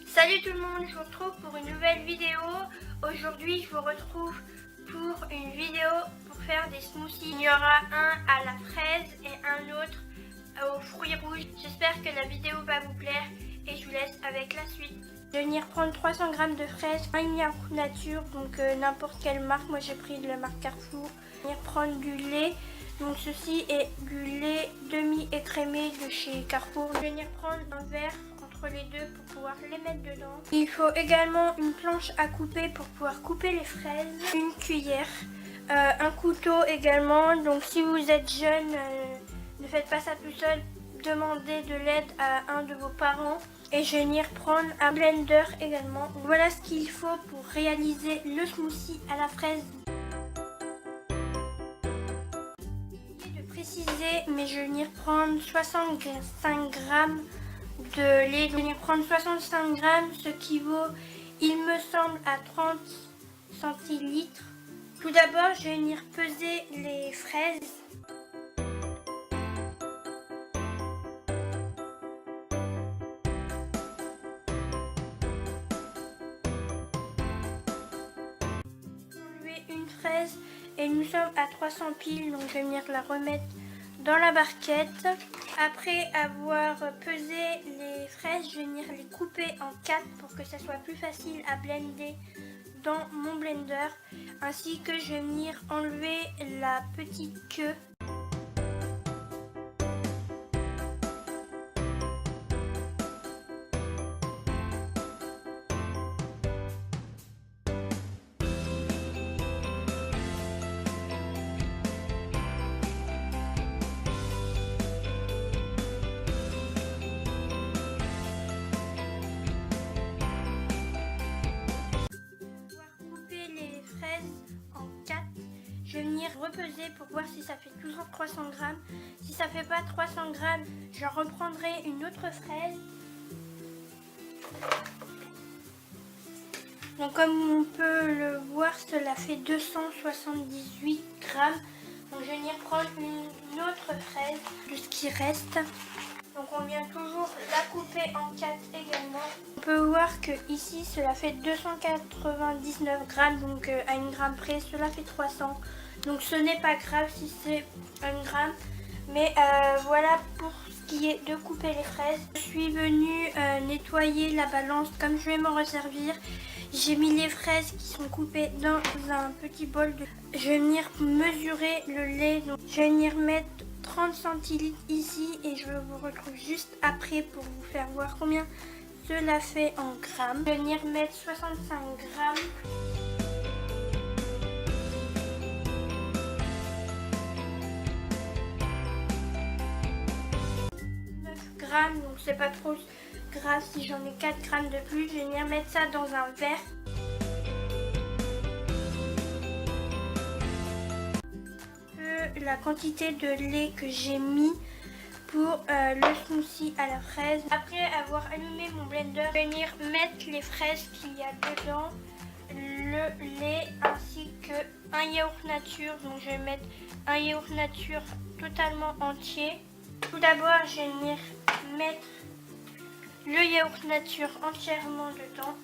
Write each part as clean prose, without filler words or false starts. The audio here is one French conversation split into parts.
Salut tout le monde, je vous retrouve pour une nouvelle vidéo. Aujourd'hui, je vous retrouve pour une vidéo pour faire des smoothies. Il y aura un à la fraise et un autre aux fruits rouges. J'espère que la vidéo va vous plaire et je vous laisse avec la suite. Je vais venir prendre 300 g de fraises, un yaourt nature, donc n'importe quelle marque. Moi j'ai pris de la marque Carrefour. Je vais venir prendre du lait. Donc ceci est du lait demi-écrémé de chez Carrefour. Je vais venir prendre un verre entre les deux pour pouvoir les mettre dedans. Il faut également une planche à couper pour pouvoir couper les fraises, une cuillère, un couteau également. Donc si vous êtes jeune, ne faites pas ça tout seul, demandez de l'aide à un de vos parents. Et je vais venir prendre un blender également. Donc, voilà ce qu'il faut pour réaliser le smoothie à la fraise. Préciser, mais je vais venir prendre 65 g de lait. Je vais venir prendre 65 g, ce qui vaut, il me semble, à 30 centilitres. Tout d'abord, je vais venir peser les fraises. Enlever une fraise et nous sommes à 300 piles, donc je vais venir la remettre dans la barquette. Après avoir pesé les fraises, je vais venir les couper en 4 pour que ça soit plus facile à blender dans mon blender. Ainsi que je vais venir enlever la petite queue. Je vais venir repeser pour voir si ça fait toujours 300 g. Si ça fait pas 300 g, je reprendrai une autre fraise. Donc comme on peut le voir, cela fait 278 g. Donc je vais venir prendre une autre fraise de ce qui reste. Donc on vient toujours la couper en 4 également. On peut voir que ici cela fait 299 g, donc à 1 gramme près cela fait 300. Donc ce n'est pas grave si c'est 1 gramme. Mais voilà pour ce qui est de couper les fraises. Je suis venue nettoyer la balance comme je vais m'en resservir. J'ai mis les fraises qui sont coupées dans un petit bol. Je vais venir mesurer le lait. Donc, je vais venir mettre 30 centilitres ici et je vous retrouve juste après pour vous faire voir combien cela fait en grammes. Je vais venir mettre 65 grammes. 9 grammes, donc c'est pas trop grave si j'en ai 4 grammes de plus. Je vais venir mettre ça dans un verre. La quantité de lait que j'ai mis pour le smoothie à la fraise. Après avoir allumé mon blender, je vais venir mettre les fraises qu'il y a dedans, le lait ainsi que un yaourt nature. Donc je vais mettre un yaourt nature totalement entier. Tout d'abord, je vais venir mettre le yaourt nature entièrement dedans.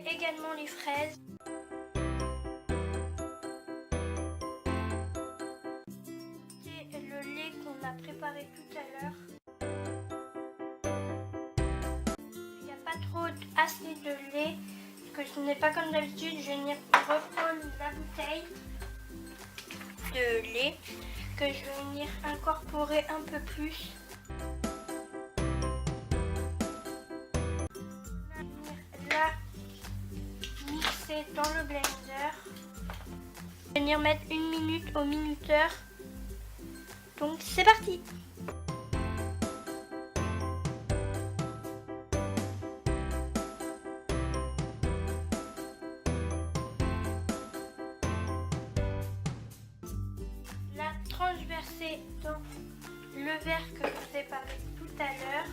Également les fraises. C'est le lait qu'on a préparé tout à l'heure. Il n'y a pas trop assez de lait, parce que ce n'est pas comme d'habitude. Je vais venir reprendre la bouteille de lait que je vais venir incorporer un peu plus. Dans le blender. Je vais venir mettre 1 minute au minuteur. Donc c'est parti. La transverser dans le verre que je vous ai parlé tout à l'heure.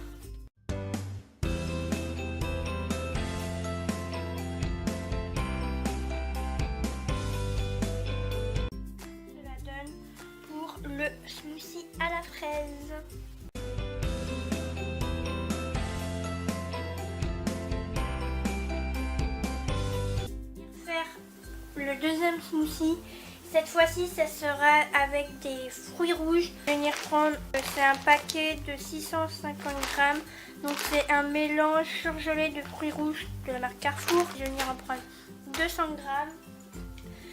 le smoothie à la fraise. Faire le deuxième smoothie. Cette fois-ci, ça sera avec des fruits rouges. Je vais venir prendre, c'est un paquet de 650 grammes. Donc c'est un mélange surgelé de fruits rouges de la marque Carrefour. Je vais venir en prendre 200 grammes.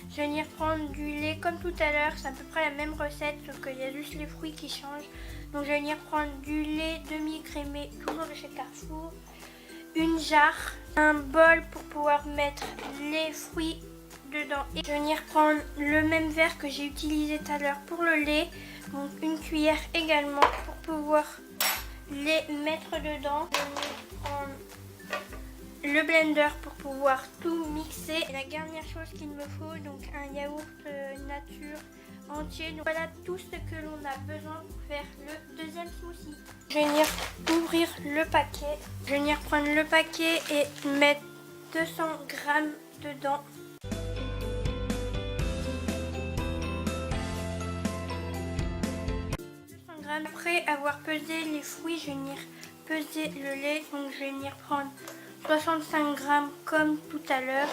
Je vais venir prendre du lait comme tout à l'heure. C'est à peu près la même recette, sauf qu'il y a juste les fruits qui changent. Donc je vais venir prendre du lait demi-crémé, toujours de chez Carrefour. Une jarre, un bol pour pouvoir mettre les fruits dedans. Et je vais venir prendre le même verre que j'ai utilisé tout à l'heure pour le lait. Donc une cuillère également pour pouvoir les mettre dedans. Je vais venir prendre le blender pour pouvoir tout mixer. Et la dernière chose qu'il me faut, donc un yaourt nature entier. Donc voilà tout ce que l'on a besoin pour faire le deuxième smoothie. Je vais venir ouvrir le paquet. Je vais venir prendre le paquet et mettre 200 grammes dedans. Après avoir pesé les fruits, je vais venir peser le lait. Donc je vais venir prendre 65 grammes comme tout à l'heure.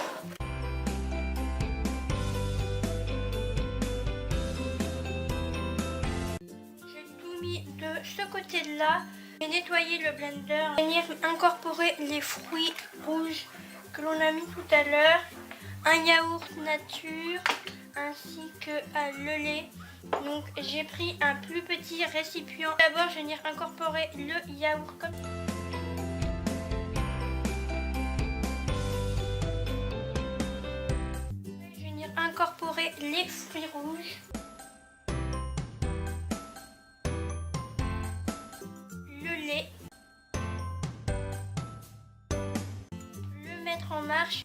J'ai tout mis de ce côté-là. Je vais nettoyer le blender. Je vais venir incorporer les fruits rouges que l'on a mis tout à l'heure. Un yaourt nature ainsi que le lait. Donc j'ai pris un plus petit récipient. D'abord je vais venir incorporer le yaourt comme ça. Je vais venir incorporer les fruits rouges. Le lait. Le mettre en marche.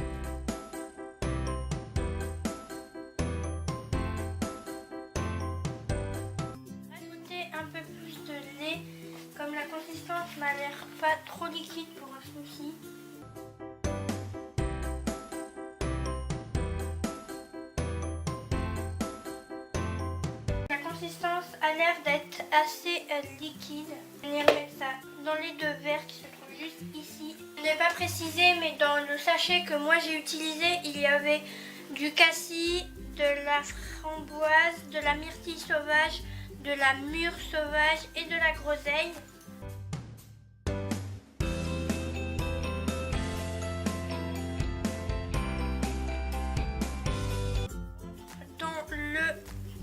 Comme la consistance m'a l'air pas trop liquide pour un smoothie. La consistance a l'air d'être assez liquide. Je vais venir mettre ça dans les deux verres qui se trouvent juste ici. Je n'ai pas précisé, mais dans le sachet que moi j'ai utilisé, il y avait du cassis, de la framboise, de la myrtille sauvage, de la mûre sauvage et de la groseille.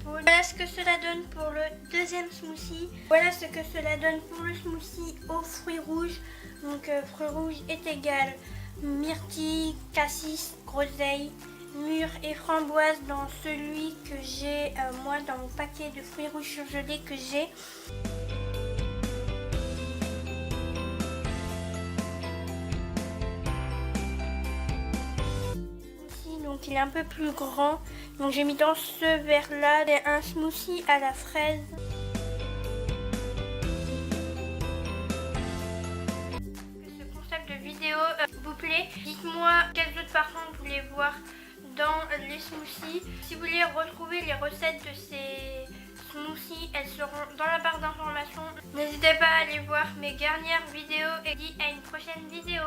Voilà ce que cela donne pour le deuxième smoothie. Voilà ce que cela donne pour le smoothie aux fruits rouges. Donc fruits rouges est égal myrtille, cassis, groseille, mûre et framboise dans celui que j'ai moi dans mon paquet de fruits rouges surgelés que j'ai. Donc il est un peu plus grand. Donc j'ai mis dans ce verre là un smoothie à la fraise. Que ce concept de vidéo vous plaît. Dites-moi quels autres parfums vous voulez voir dans les smoothies. Si vous voulez retrouver les recettes de ces smoothies, elles seront dans la barre d'informations. N'hésitez pas à aller voir mes dernières vidéos et je vous dis à une prochaine vidéo.